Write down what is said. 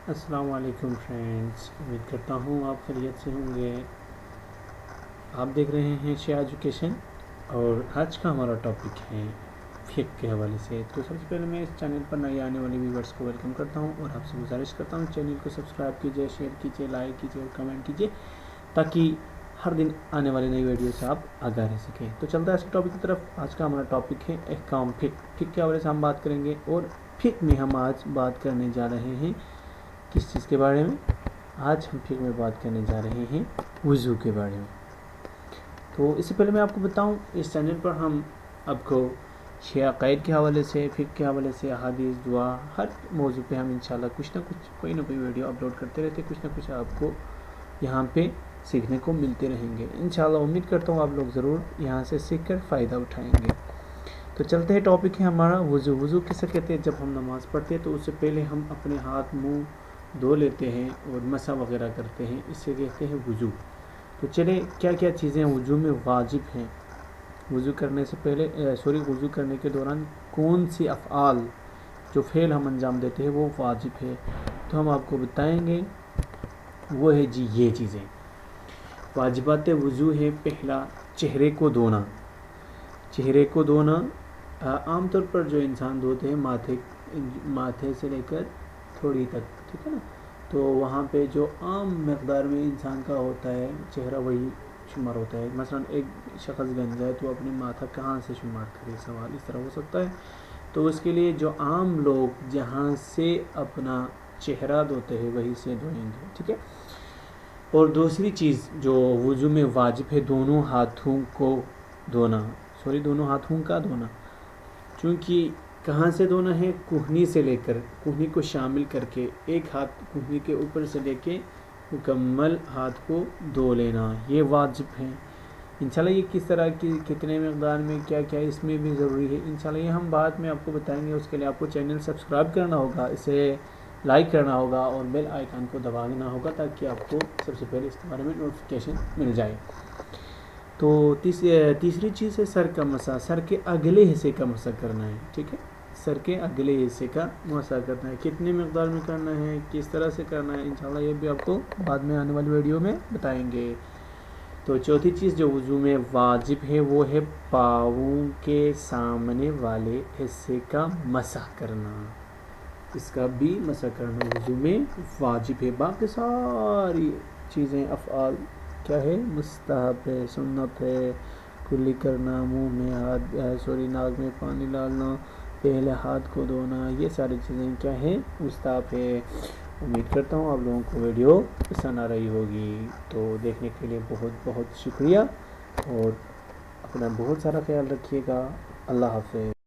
السلام علیکم فرینڈس، امید کرتا ہوں آپ خیریت سے ہوں گے۔ آپ دیکھ رہے ہیں شیعہ ایجوکیشن اور آج کا ہمارا ٹاپک ہے فقہ کے حوالے سے۔ تو سب سے پہلے میں اس چینل پر نئے آنے والے ویورز کو ویلکم کرتا ہوں اور آپ سے گزارش کرتا ہوں چینل کو سبسکرائب کیجئے، شیئر کیجئے، لائک کیجئے اور کمنٹ کیجئے تاکہ ہر دن آنے والے نئی ویڈیو سے آپ آگاہ رہ سکیں۔ تو چلتا ہے اس ٹاپک کی طرف۔ آج کا ہمارا ٹاپک ہے احکام فقہ کے حوالے سے ہم بات کریں گے، اور فقہ میں ہم آج بات کرنے جا رہے ہیں کس چیز کے بارے میں؟ آج ہم فقہ میں بات کرنے جا رہے ہیں وضو کے بارے میں۔ تو اس سے پہلے میں آپ کو بتاؤں، اس چینل پر ہم آپ کو شیعہ عقائد کے حوالے سے، فقہ کے حوالے سے، احادیث، دعا، ہر موضوع پہ ہم انشاءاللہ کچھ نہ کچھ، کوئی نہ کوئی ویڈیو اپلوڈ کرتے رہتے ہیں۔ کچھ نہ کچھ آپ کو یہاں پہ سیکھنے کو ملتے رہیں گے انشاءاللہ۔ امید کرتا ہوں آپ لوگ ضرور یہاں سے سیکھ کر فائدہ اٹھائیں گے۔ تو چلتے ہیں، ٹاپک ہے ہمارا وضو۔ وضو کسے کہتے ہیں؟ جب ہم نماز پڑھتے ہیں تو اس سے پہلے ہم اپنے ہاتھ منہ دھو لیتے ہیں اور مسح وغیرہ کرتے ہیں، اس سے کہتے ہیں وضو۔ تو چلے کیا کیا چیزیں وضو میں واجب ہیں؟ وضو کرنے سے پہلے وضو کرنے کے دوران کون سی افعال، جو فعل ہم انجام دیتے ہیں وہ واجب ہے؟ تو ہم آپ کو بتائیں گے، وہ ہے جی یہ چیزیں۔ واجبات وضو ہے، پہلا چہرے کو دھونا۔ چہرے کو دھونا عام طور پر جو انسان دھوتے ہیں ماتھے سے لے کر تھوڑی تک، ٹھیک ہے نا؟ تو وہاں پہ جو عام مقدار میں انسان کا ہوتا ہے چہرہ وہی شمار ہوتا ہے۔ مثلا ایک شخص گنجا ہے تو اپنے ماتھا کہاں سے شمار کرے، سوال اس طرح ہو سکتا ہے۔ تو اس کے لیے جو عام لوگ جہاں سے اپنا چہرہ دھوتے ہیں وہیں سے دھوئیں گے، ٹھیک ہے؟ اور دوسری چیز جو وضو میں واجب ہے، دونوں ہاتھوں کا دھونا۔ چونکہ کہاں سے دھونا ہے؟ کہنی سے لے کر، کہنی کو شامل کر کے، ایک ہاتھ کہنی کے اوپر سے لے کے مکمل ہاتھ کو دھو لینا، یہ واجب ہے۔ انشاءاللہ یہ کس طرح کی، کتنے مقدار میں، کیا کیا اس میں بھی ضروری ہے، انشاءاللہ یہ ہم بعد میں آپ کو بتائیں گے۔ اس کے لیے آپ کو چینل سبسکرائب کرنا ہوگا، اسے لائک کرنا ہوگا اور بیل آئیکن کو دبانا ہوگا تاکہ آپ کو سب سے پہلے اس کے بارے میں نوٹیفیکیشن مل جائے۔ تو تیسری چیز ہے سر کا مسح۔ سر کے اگلے حصے کا مسح کرنا ہے، ٹھیک ہے؟ سر کے اگلے حصے کا مسح کرنا ہے، کتنے مقدار میں کرنا ہے، کس طرح سے کرنا ہے، انشاءاللہ یہ بھی آپ کو بعد میں آنے والی ویڈیو میں بتائیں گے۔ تو چوتھی چیز جو وضو میں واجب ہے وہ ہے پاؤں کے سامنے والے حصے کا مسح کرنا۔ اس کا بھی مسح کرنا وضو میں واجب ہے۔ باقی ساری چیزیں، افعال کیا ہے؟ مستحب ہے، سنت ہے۔ کلی کرنا، منہ میں ناک میں پانی ڈالنا، پہلے ہاتھ کو دھونا، یہ ساری چیزیں کیا ہے؟ مستحب ہے۔ امید کرتا ہوں آپ لوگوں کو ویڈیو پسند آ رہی ہوگی۔ تو دیکھنے کے لیے بہت بہت شکریہ، اور اپنا بہت سارا خیال رکھیے گا۔ اللہ حافظ۔